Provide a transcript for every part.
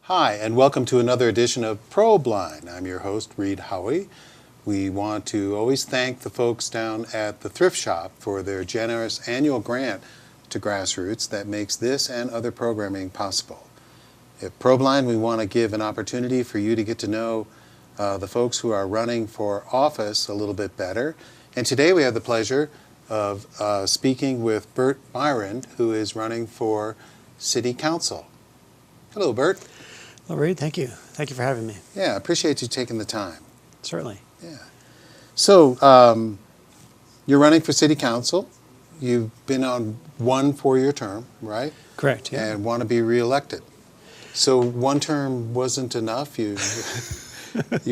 Hi, and welcome to another edition of Probeline. I'm your host, Reid Haughey. We want to always thank the folks down at the Thrift Shop for their generous annual grant to GrassRoots that makes this and other programming possible. At Probeline, we want to give an opportunity for you to get to know the folks who are running for office a little bit better. And today we have the pleasure of speaking with Bert Myrin, who is running for City Council. Hello, Bert. Well, Reid, thank you. Thank you for having me. Yeah, I appreciate you taking the time. Certainly. Yeah. So, you're running for City Council. You've been on one 4-year term, right? Correct, yeah. And want to be reelected. So one term wasn't enough? You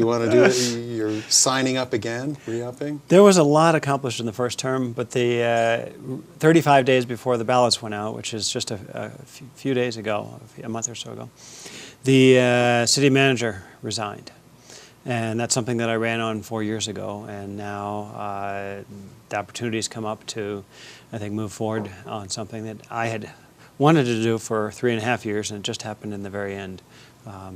want to do it? You're signing up again, re-upping? There was a lot accomplished in the first term, but the 35 days before the ballots went out, which is just a few days ago, a month or so ago, the city manager resigned. And that's something that I ran on 4 years ago, and now the opportunity's come up to, I think, move forward on something that I had wanted to do for 3.5 years, and it just happened in the very end.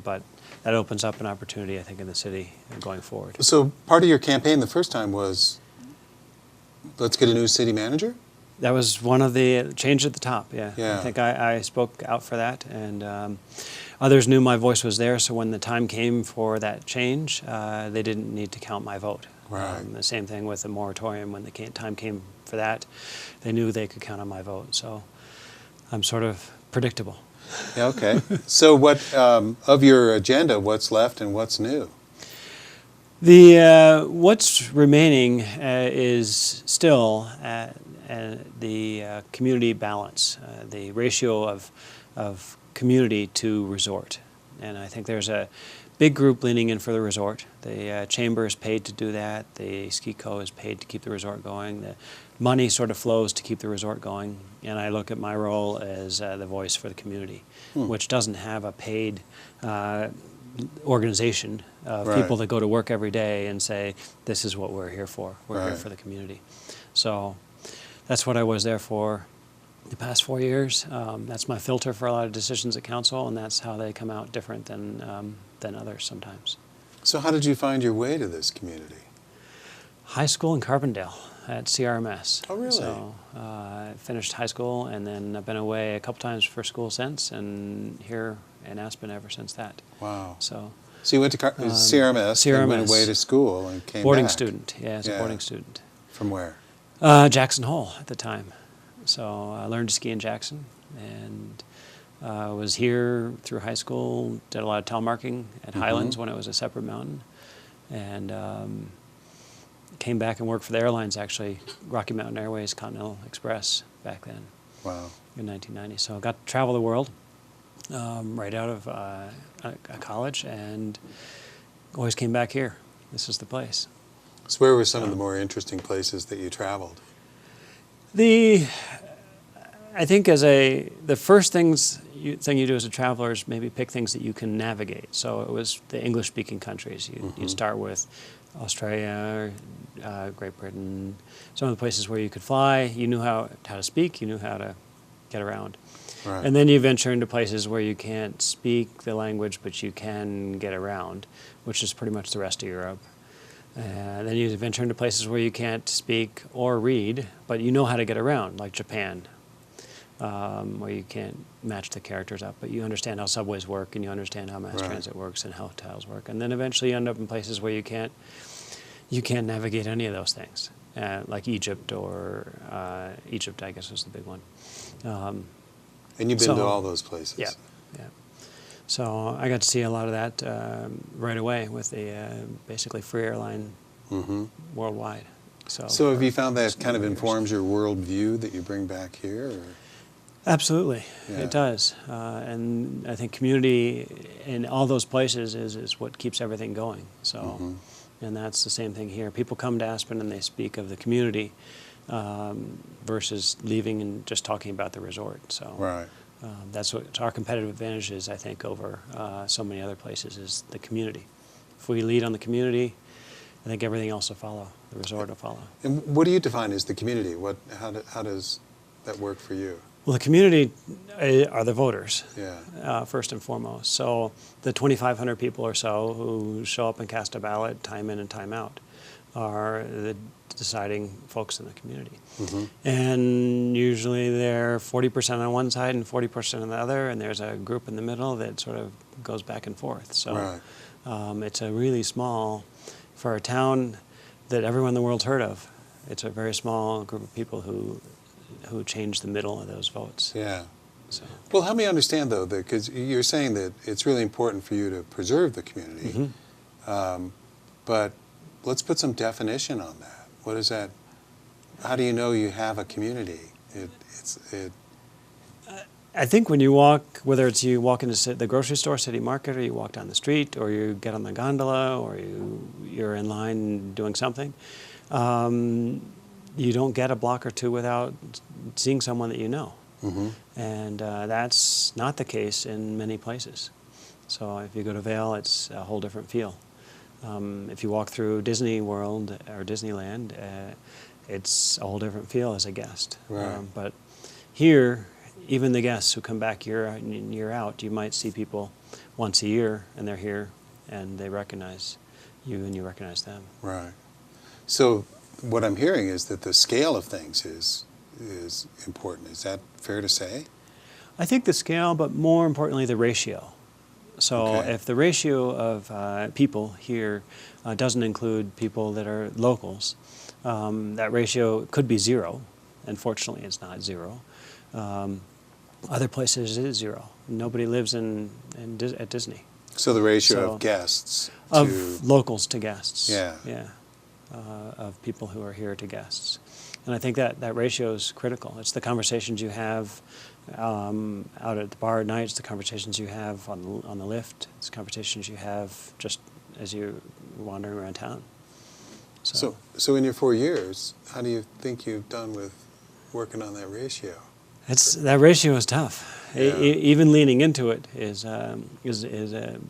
But that opens up an opportunity, I think, in the city going forward. So part of your campaign the first time was, let's get a new city manager? That was one of the change at the top, yeah. Yeah. I think I spoke out for that, and others knew my voice was there, so when the time came for that change, they didn't need to count my vote. Right. The same thing with the moratorium. When the time came for that, they knew they could count on my vote. So I'm sort of predictable. Yeah, okay. So what, of your agenda, what's left and what's new? The what's remaining is still the community balance, the ratio of community to resort. And I think there's a big group leaning in for the resort. The chamber is paid to do that. The ski co is paid to keep the resort going. The money sort of flows to keep the resort going. And I look at my role as the voice for the community, which doesn't have a paid organization of people that go to work every day and say, this is what we're here for. We're here for the community. So that's what I was there for the past 4 years. That's my filter for a lot of decisions at council, and that's how they come out different than others sometimes. So how did you find your way to this community? High school in Carbondale at CRMS. Oh, really? So I finished high school, and then I've been away a couple times for school since, and here in Aspen ever since that. Wow. So you went to CRMS and went away to school and came boarding back. student, yeah, as a boarding student. From where? Jackson Hole at the time. So I learned to ski in Jackson, and was here through high school, did a lot of telemarketing at Highlands when it was a separate mountain, and came back and worked for the airlines, actually, Rocky Mountain Airways, Continental Express back then. Wow. In 1990. So I got to travel the world right out of college, and always came back here. This is the place. So where were some of the more interesting places that you traveled? I think the first thing you do as a traveler is maybe pick things that you can navigate. So it was the English-speaking countries. You start with Australia, Great Britain, some of the places where you could fly. You knew how to speak. You knew how to get around. Right. And then you venture into places where you can't speak the language, but you can get around, which is pretty much the rest of Europe. Then you venture into places where you can't speak or read, but you know how to get around, like Japan, where you can't match the characters up, but you understand how subways work, and you understand how mass transit works and how hotels work. And then eventually you end up in places where you can't navigate any of those things, like Egypt, or Egypt, I guess, was the big one. And you've been to all those places? Yeah, yeah. So I got to see a lot of that right away with the basically free airline worldwide. So have you found that kind of informs your worldview that you bring back here? Or? Absolutely, Yeah. it does. And I think community in all those places is what keeps everything going. So, and that's the same thing here. People come to Aspen and they speak of the community versus leaving and just talking about the resort. So. Right. That's what our competitive advantage is, I think, over so many other places, is the community. If we lead on the community, I think everything else will follow. The resort will follow. And what do you define as the community? How does that work for you? Well, the community are the voters, Yeah. first and foremost. So the 2,500 people or so who show up and cast a ballot time in and time out are the deciding folks in the community. Mm-hmm. And usually they're 40% on one side and 40% on the other, and there's a group in the middle that sort of goes back and forth. So Right. it's a really small, for a town that everyone in the world's heard of, it's a very small group of people who change the middle of those votes. Yeah. So. Well, help me understand, though, because you're saying that it's really important for you to preserve the community, but let's put some definition on that. What is that? How do you know you have a community? I think when you walk, whether it's you walk into the grocery store, city market, or you walk down the street, or you get on the gondola, or you're in line doing something, you don't get a block or two without seeing someone that you know. Mm-hmm. And that's not the case in many places. So if you go to Vail, it's a whole different feel. If you walk through Disney World or Disneyland, it's a whole different feel as a guest. Right. But here, even the guests who come back year in and year out, you might see people once a year, and they're here, and they recognize you, and you recognize them. Right. So what I'm hearing is that the scale of things is important. Is that fair to say? I think the scale, but more importantly, the ratio. So Okay. if the ratio of people here doesn't include people that are locals, that ratio could be zero. Unfortunately, it's not zero. Other places it is zero. Nobody lives at Disney. So the ratio So- of guests Of to... locals to guests. Yeah. Yeah. Of people who are here to guests. And I think that ratio is critical. It's the conversations you have out at the bar at night. It's the conversations you have on the lift. It's the conversations you have just as you're wandering around town. So in your 4 years, how do you think you've done with working on that ratio? That ratio is tough. Yeah. Even leaning into it is a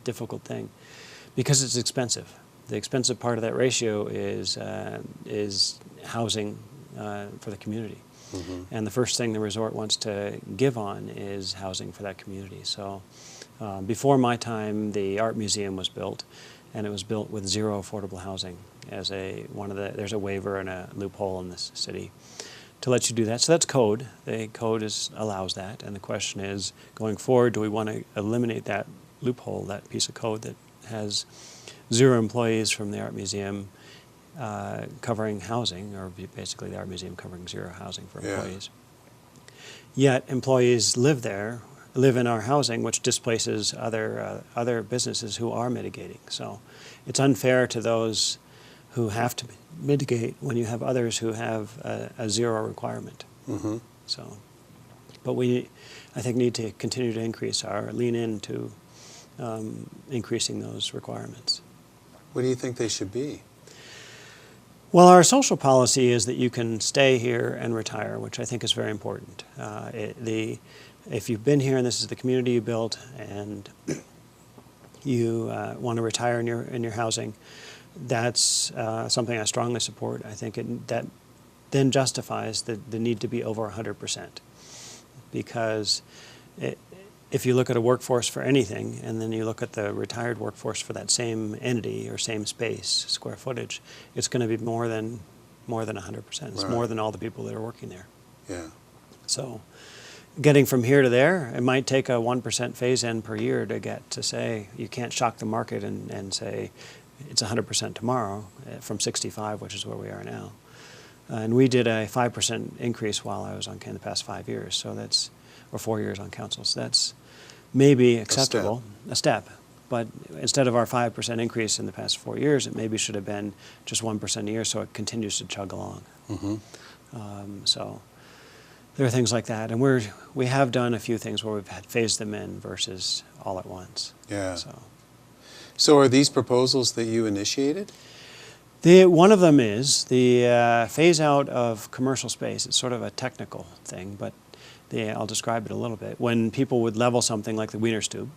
difficult thing because it's expensive. The expensive part of that ratio is housing for the community. Mm-hmm. And the first thing the resort wants to give on is housing for that community. So before my time, the art museum was built, and it was built with zero affordable housing as there's a waiver and a loophole in this city to let you do that. So that's code. The code allows that, and the question is, going forward, do we want to eliminate that loophole, that piece of code that has zero employees from the art museum covering housing, or basically the art museum covering zero housing for employees. Yet employees live in our housing, which displaces other businesses who are mitigating. So it's unfair to those who have to mitigate when you have others who have a zero requirement. Mm-hmm. So, but I think, need to continue to lean into increasing those requirements. What do you think they should be? Well, our social policy is that you can stay here and retire, which I think is very important. If you've been here and this is the community you built, and you want to retire in your housing, that's something I strongly support. I think that then justifies the need to be over 100%, because if you look at a workforce for anything, and then you look at the retired workforce for that same entity or same space, square footage, it's going to be more than 100%. It's Right. more than all the people that are working there. Yeah. So getting from here to there, it might take a 1% phase-in per year to get to say, you can't shock the market and say it's 100% tomorrow from 65, which is where we are now. And we did a 5% increase while I was in the past 5 years, or 4 years on council. So that's maybe acceptable, a step. But instead of our 5% increase in the past 4 years, it maybe should have been just 1% a year, so it continues to chug along. Mm-hmm. So there are things like that, and we have done a few things where we've had phased them in versus all at once. Yeah. So are these proposals that you initiated? one of them is the phase out of commercial space. It's sort of a technical thing, but I'll describe it a little bit. When people would level something like the Wiener Stube,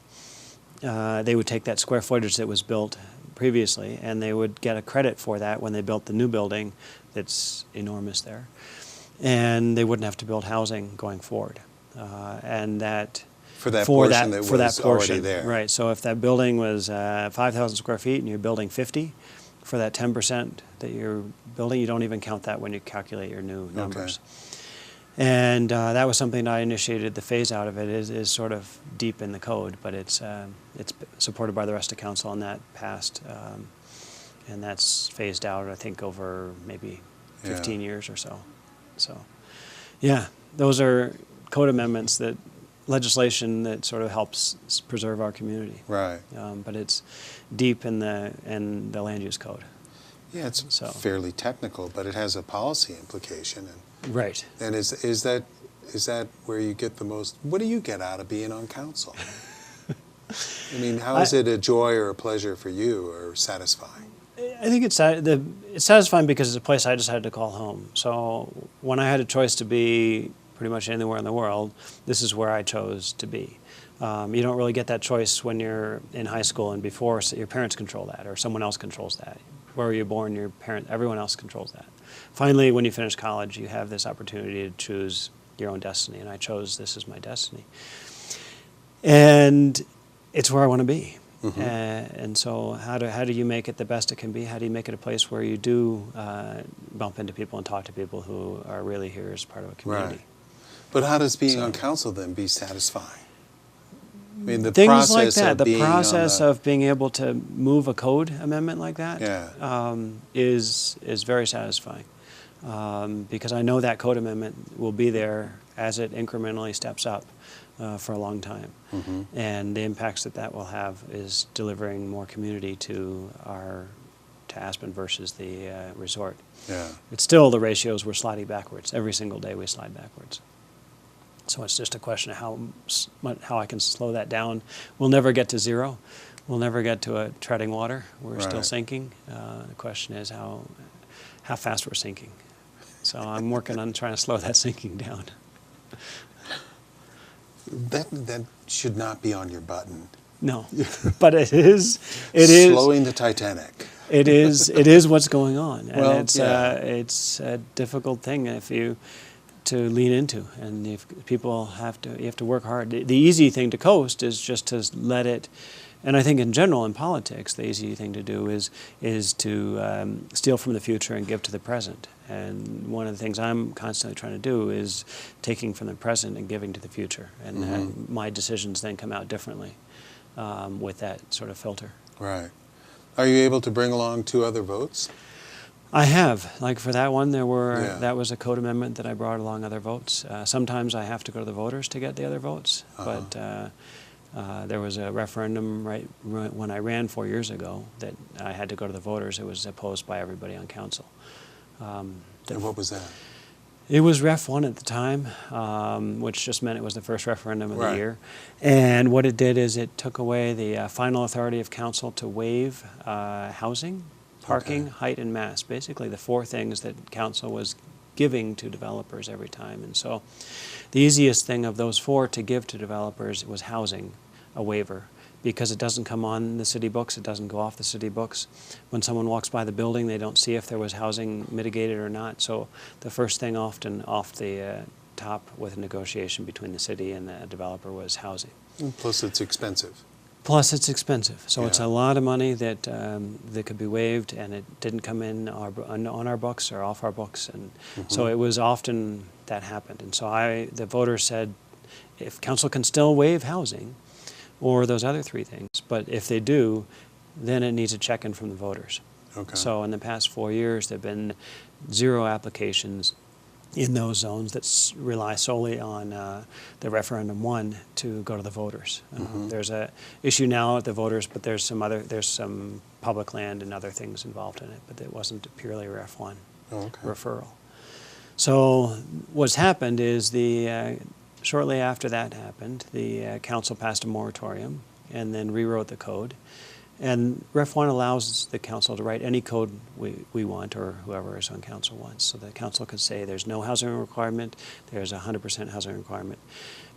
they would take that square footage that was built previously, and they would get a credit for that when they built the new building that's enormous there. And they wouldn't have to build housing going forward. and that For that portion that for was that already portion, there. right? So if that building was 5,000 square feet and you're building 50, for that 10% that you're building, you don't even count that when you calculate your new numbers. And that was something I initiated. The phase out of it is sort of deep in the code, but it's supported by the rest of council, and that passed, and that's phased out, I think, over maybe 15 years or so. So, yeah, those are code amendments, that legislation that sort of helps preserve our community. Right. But it's deep in the land use code. Yeah, it's So. fairly technical, but it has a policy implication. Right. And is that where you get the most? What do you get out of being on council? I mean, how is it a joy or a pleasure for you, or satisfying? I think it's satisfying because it's a place I decided to call home. So when I had a choice to be pretty much anywhere in the world, this is where I chose to be. You don't really get that choice when you're in high school and before, so your parents control that, or someone else controls that. Where you're born, everyone else controls that. Finally, when you finish college, you have this opportunity to choose your own destiny, and I chose this as my destiny. And it's where I want to be. Mm-hmm. And so how do you make it the best it can be? How do you make it a place where you do bump into people and talk to people who are really here as part of a community? Right. But how does being on council then be satisfying? I mean, the things process like that, of the being process on of being able to move a code amendment like that Yeah. is very satisfying, because I know that code amendment will be there as it incrementally steps up for a long time, Mm-hmm. and the impacts that will have is delivering more community to Aspen versus the resort. Yeah. It's still, the ratios, we're sliding backwards every single day. We slide backwards. So it's just a question of how I can slow that down. We'll never get to zero. We'll never get to a treading water. We're still Right. sinking. The question is how fast we're sinking. So I'm working on trying to slow that sinking down. That should not be on your button. No, but it is. Slowing the Titanic. It is what's going on, and Well, it's a difficult thing to lean into, and if people you have to work hard. The easy thing to coast is just to let it, and I think in general in politics, the easy thing to do is to steal from the future and give to the present. And one of the things I'm constantly trying to do is taking from the present and giving to the future, and Mm-hmm. my decisions then come out differently with that sort of filter. Right. Are you able to bring along 2 other votes? I have. Like for that one, Yeah. that was a code amendment that I brought along other votes. Sometimes I have to go to the voters to get the other votes, but there was a referendum right when I ran 4 years ago that I had to go to the voters. It was opposed by everybody on council. And what was that? It was Ref 1 at the time, which just meant it was the first referendum of Right. the year. And what it did is it took away the final authority of council to waive housing, parking, Okay. height, and mass. Basically the 4 things that council was giving to developers every time. And so the easiest thing of those 4 to give to developers was housing, a waiver. Because it doesn't come on the city books, it doesn't go off the city books. When someone walks by the building, they don't see if there was housing mitigated or not. So the first thing often off the top with a negotiation between the city and the developer was housing. Plus, it's expensive. Plus, it's expensive. So it's Yeah. a lot of money that could be waived, and it didn't come in on our books or off our books. And so it was often that happened. And so the voters said, if council can still waive housing, or those other 3 things. But if they do, then it needs a check-in from the voters. Okay. So in the past 4 years, there have been 0 applications in those zones that rely solely on the referendum 1 to go to the voters. There's a issue now at the voters, but there's some public land and other things involved in it, but it wasn't purely a Ref 1 referral. So what's happened is shortly after that happened, the council passed a moratorium and then rewrote the code. And Ref 1 allows the council to write any code we want, or whoever is on council wants. So the council could say there's no housing requirement, there's 100% housing requirement.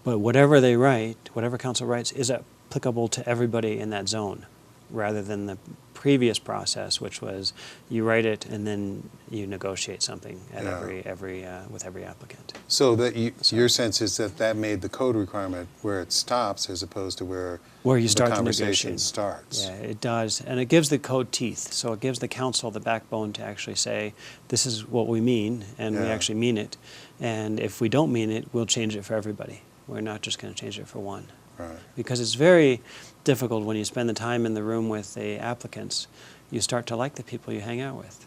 But whatever they write, whatever council writes, is applicable to everybody in that zone, rather than the previous process, which was you write it and then you negotiate something at with every applicant. So that your sense is that made the code requirement where it stops as opposed to where you start the to conversation negotiate. starts. Yeah, it does. And it gives the code teeth. So it gives the council the backbone to actually say, this is what we mean, and we actually mean it. And if we don't mean it, we'll change it for everybody. We're not just going to change it for one. Right. Because it's very difficult when you spend the time in the room with the applicants, you start to like the people you hang out with.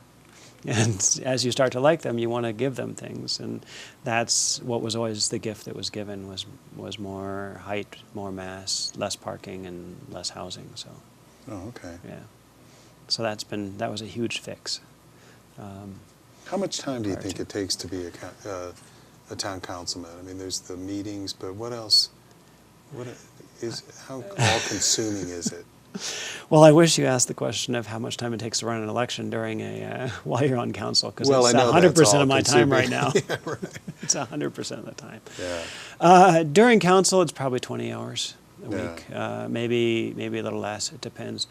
And as you start to like them, you want to give them things. And that's what was always the gift that was given was more height, more mass, less parking, and less housing. So. Oh, okay. Yeah. So that was a huge fix. How much time do you think it takes to be a town councilman? I mean, there's the meetings, but what else? How all-consuming is it? Well, I wish you asked the question of how much time it takes to run an election during while you're on council, because it's 100% of my time right now. Yeah, right. It's 100% of the time. Yeah. During council, it's probably 20 hours a week, maybe a little less. It depends.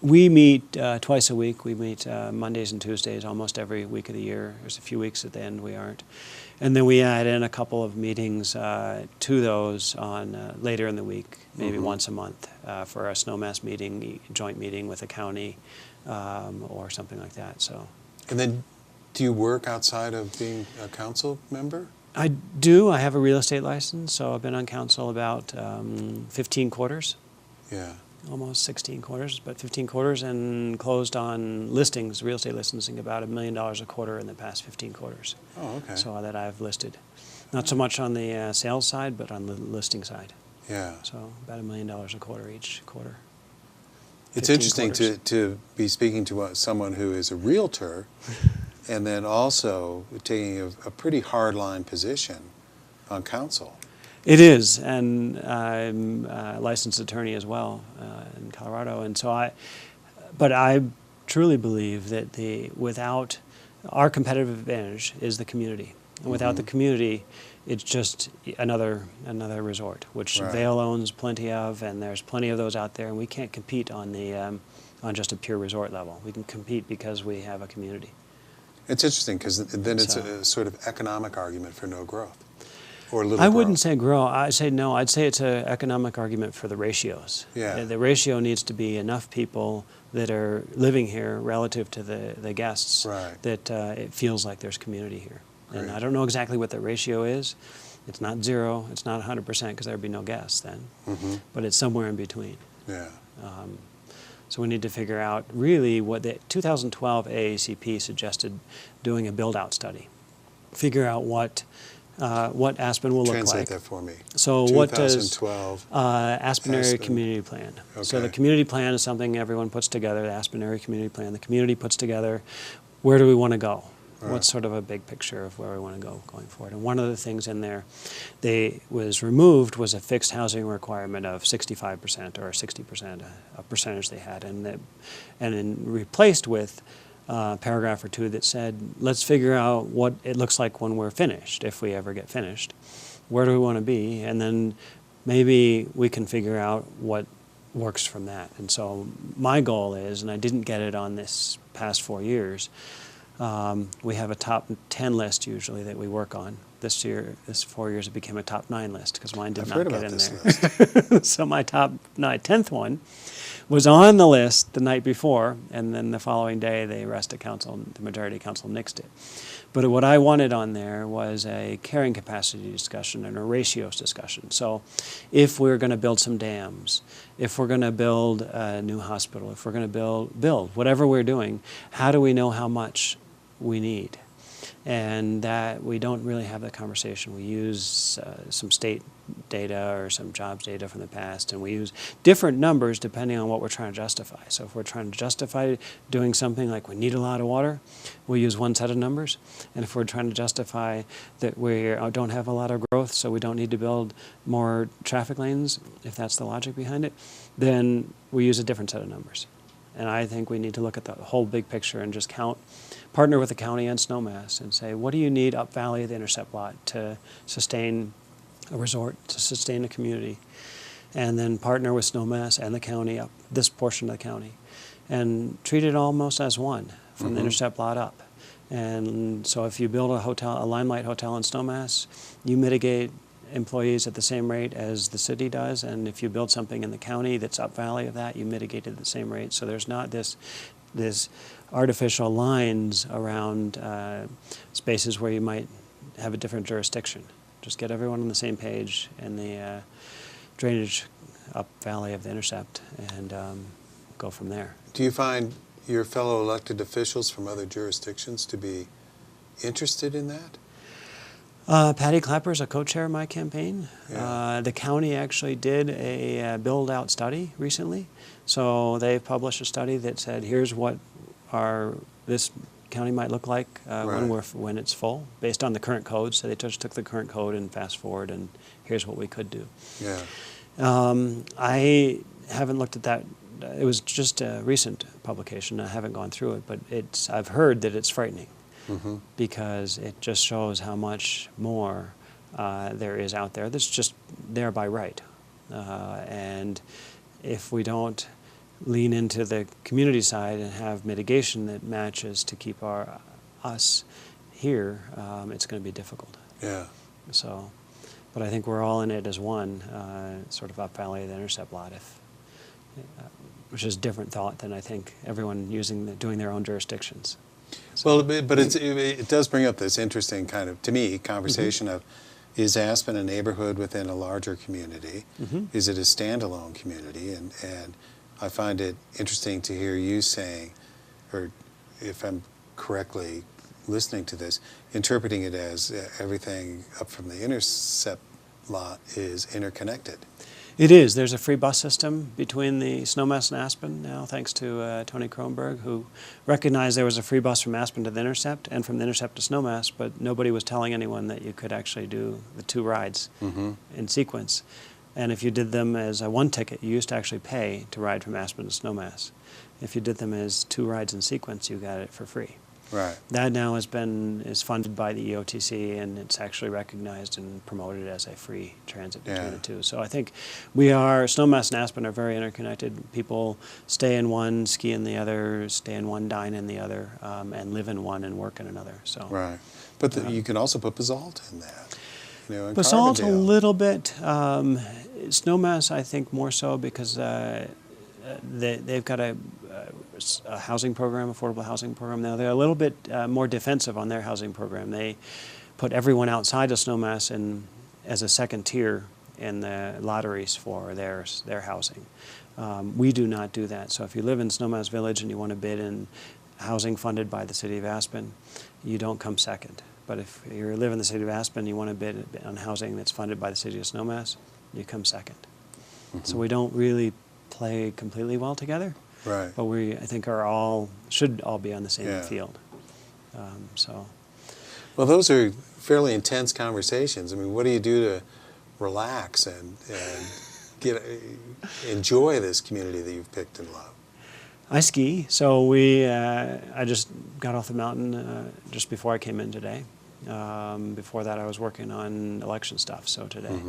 We meet twice a week. We meet Mondays and Tuesdays almost every week of the year. There's a few weeks at the end we aren't. And then we add in a couple of meetings to those on later in the week, maybe once a month, for a snowmass meeting, joint meeting with the county, or something like that. So. And then, do you work outside of being a council member? I do. I have a real estate license, so I've been on council about 15 quarters. Yeah. Almost 16 quarters, but 15 quarters, and closed on listings, real estate licensing, about $1 million a quarter in the past 15 quarters. Oh, okay. So that I've listed. Not so much on the sales side, but on the listing side. Yeah. So about $1 million a quarter each quarter. It's interesting to be speaking to someone who is a realtor and then also taking a pretty hard-line position on council. It is, and I'm a licensed attorney as well in Colorado, and so I truly believe that without our competitive advantage is the community, and without the community, it's just another resort, which Vail owns plenty of, and there's plenty of those out there, and we can't compete on on just a pure resort level. We can compete because we have a community. It's interesting because then it's a sort of economic argument for no growth. Or little I growth. wouldn't say grow. I'd say no. I'd say it's an economic argument for the ratios. Yeah. The ratio needs to be enough people that are living here relative to the guests that it feels like there's community here. Great. And I don't know exactly what the ratio is. It's not 0. It's not 100% because there would be no guests then. But it's somewhere in between. Yeah. So we need to figure out really what the 2012 AACP suggested, doing a build-out study. Figure out what Aspen will look like. Translate that for me. So what does 2012 Aspen Area Community Plan? Okay. So the community plan is something everyone puts together, the Aspen Area Community Plan. The community puts together, where do we want to go? Right. What's sort of a big picture of where we want to go going forward? And one of the things in there was removed was a fixed housing requirement of 65% or 60%, a percentage they had, and then replaced with paragraph or two that said, let's figure out what it looks like when we're finished, if we ever get finished. Where do we want to be? And then maybe we can figure out what works from that. And so my goal is, and I didn't get it on this past 4 years, we have a top 10 list usually that we work on. This 4 years, it became a top 9 list because mine did not get in there. So my top 10th one was on the list the night before, and then the following day the majority council nixed it. But what I wanted on there was a carrying capacity discussion and a ratios discussion. So if we're going to build some dams, if we're going to build a new hospital, if we're going to build whatever we're doing, how do we know how much we need? And that we don't really have that conversation. We use some state data or some jobs data from the past, and we use different numbers depending on what we're trying to justify. So if we're trying to justify doing something like we need a lot of water, we'll use one set of numbers. And if we're trying to justify that we don't have a lot of growth, so we don't need to build more traffic lanes, if that's the logic behind it, then we use a different set of numbers. And I think we need to look at the whole big picture and just partner with the county and Snowmass and say, what do you need up valley of the intercept lot to sustain a resort, to sustain a community? And then partner with Snowmass and the county up this portion of the county and treat it almost as one from the intercept lot up. And so if you build a Limelight Hotel in Snowmass, you mitigate employees at the same rate as the city does, and if you build something in the county that's up valley of that, you mitigate it at the same rate. So there's not this artificial lines around spaces where you might have a different jurisdiction. Just get everyone on the same page in the drainage up valley of the intercept, and go from there. Do you find your fellow elected officials from other jurisdictions to be interested in that? Patty Clapper is a co-chair of my campaign. Yeah. The county actually did a build-out study recently. So they published a study that said, here's what this county might look like when it's full, based on the current code. So they just took the current code and fast forward, and here's what we could do. Yeah. I haven't looked at that. It was just a recent publication. I haven't gone through it, but I've heard that it's frightening. Mm-hmm. Because it just shows how much more there is out there that's just there by right. And if we don't lean into the community side and have mitigation that matches to keep us here, it's going to be difficult. Yeah. So, but I think we're all in it as one, sort of up valley of the intercept lot, which is a different thought than I think everyone doing their own jurisdictions. Well, but it does bring up this interesting kind of, to me, conversation of, is Aspen a neighborhood within a larger community? Mm-hmm. Is it a standalone community? And I find it interesting to hear you saying, or if I'm correctly listening to this, interpreting it as everything up from the intercept lot is interconnected. It is. There's a free bus system between the Snowmass and Aspen now, thanks to Tony Kronberg, who recognized there was a free bus from Aspen to the intercept and from the intercept to Snowmass, but nobody was telling anyone that you could actually do the two rides in sequence. And if you did them as a one ticket, you used to actually pay to ride from Aspen to Snowmass. If you did them as two rides in sequence, you got it for free. Right. That now is funded by the EOTC, and it's actually recognized and promoted as a free transit between the two. So I think Snowmass and Aspen are very interconnected. People stay in one, ski in the other, stay in one, dine in the other, and live in one and work in another. So right. But you can also put Basalt in that. In Basalt Carbondale. a little bit. Snowmass, I think, more so because they've got a housing program, affordable housing program now. They're a little bit more defensive on their housing program. They put everyone outside of Snowmass as a second tier in the lotteries for their housing. We do not do that. So if you live in Snowmass Village and you want to bid in housing funded by the city of Aspen, you don't come second. But if you live in the city of Aspen and you want to bid on housing that's funded by the city of Snowmass, you come second. Mm-hmm. So we don't really play completely well together. Right. But I think should all be on the same field. Well, those are fairly intense conversations. I mean, what do you do to relax and enjoy this community that you've picked and love? I ski. So I just got off the mountain just before I came in today. Before that, I was working on election stuff. So today,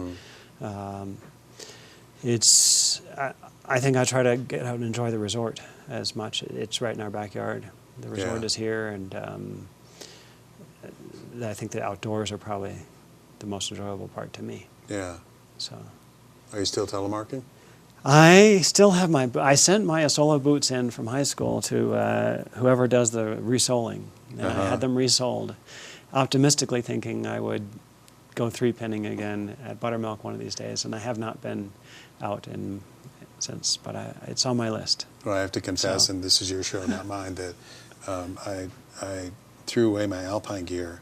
I think I try to get out and enjoy the resort as much. It's right in our backyard. The resort is here, and I think the outdoors are probably the most enjoyable part to me. Yeah. So. Are you still telemarking? I still have I sent my Asola boots in from high school to whoever does the resoling. And I had them resoled, optimistically thinking I would go 3-pinning again at Buttermilk one of these days, and I have not been out since, but it's on my list. Well, I have to confess, and this is your show, not mine, that I threw away my Alpine gear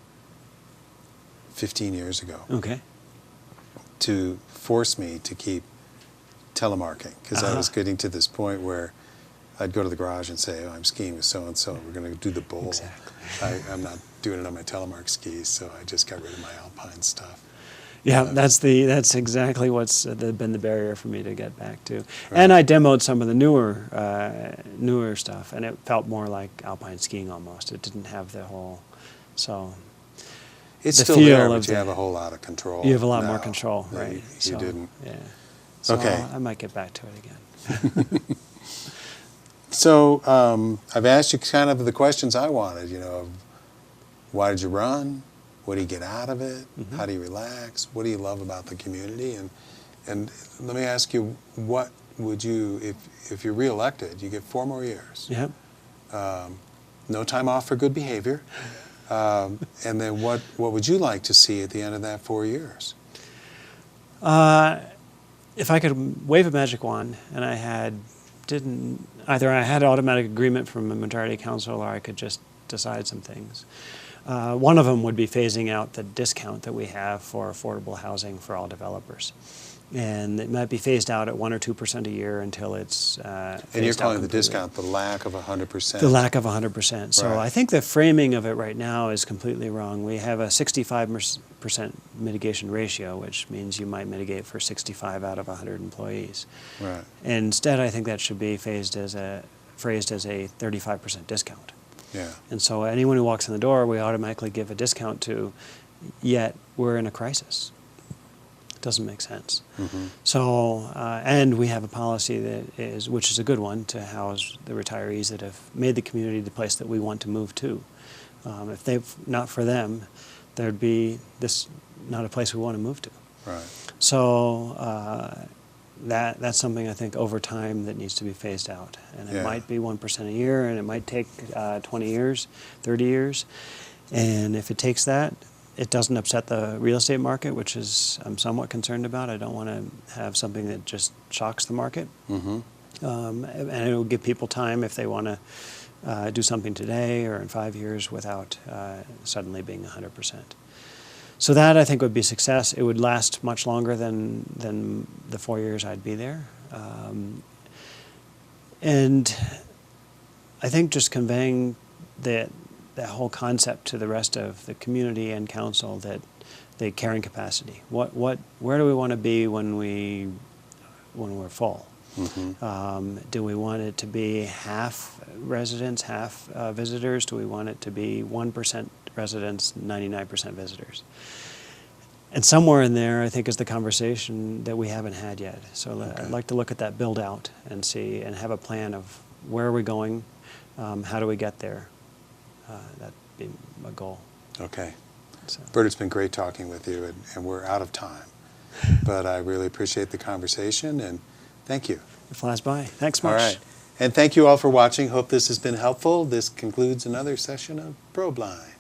15 years ago. Okay. To force me to keep telemarking, because I was getting to this point where I'd go to the garage and say, I'm skiing with so-and-so, we're going to do the bowl. Exactly. I'm not doing it on my telemark skis, so I just got rid of my Alpine stuff. Yeah, that's exactly what's been the barrier for me to get back to. Right. And I demoed some of the newer stuff, and it felt more like alpine skiing almost. It didn't have the whole, so. It's still there, but you have a whole lot of control. You have a lot more control, right? You didn't. Yeah. So okay. I might get back to it again. So I've asked you kind of the questions I wanted, why did you run? What do you get out of it? Mm-hmm. How do you relax? What do you love about the community? And let me ask you, what would you, if you're reelected, you get 4 more years. Yep. No time off for good behavior. And then what would you like to see at the end of that 4 years? If I could wave a magic wand and I had automatic agreement from a majority council, or I could just decide some things. One of them would be phasing out the discount that we have for affordable housing for all developers. And it might be phased out at 1 or 2% a year until it's phased out And you're calling the completely. discount the lack of 100%. The lack of 100%. So Right. I think the framing of it right now is completely wrong. We have a 65% mitigation ratio, which means you might mitigate for 65 out of 100 employees. Right. Instead, I think that should be phrased as a 35% discount. Yeah. And so anyone who walks in the door, we automatically give a discount to, yet we're in a crisis. It doesn't make sense. Mm-hmm. So, and we have a policy which is a good one, to house the retirees that have made the community the place that we want to move to. If not for them, there'd be not a place we want to move to. Right. So that's something I think over time that needs to be phased out. And it Yeah. might be 1% a year, and it might take 20 years, 30 years. And if it takes that, it doesn't upset the real estate market, which I'm somewhat concerned about. I don't want to have something that just shocks the market. Mm-hmm. And it will give people time if they want to do something today or in 5 years without suddenly being 100%. So that, I think, would be success. It would last much longer than the 4 years I'd be there. And I think just conveying that whole concept to the rest of the community and council, that the carrying capacity. Where do we want to be when we're full? Mm-hmm. Do we want it to be half residents, half visitors? Do we want it to be 1% residents, 99% visitors? And somewhere in there, I think, is the conversation that we haven't had yet. So Okay. I'd like to look at that build out and see, and have a plan of where are we going, how do we get there. That'd be a goal. Okay. So. Bert, it's been great talking with you, and we're out of time. But I really appreciate the conversation, and thank you. It flies by. Thanks much. All right. And thank you all for watching. Hope this has been helpful. This concludes another session of Probeline.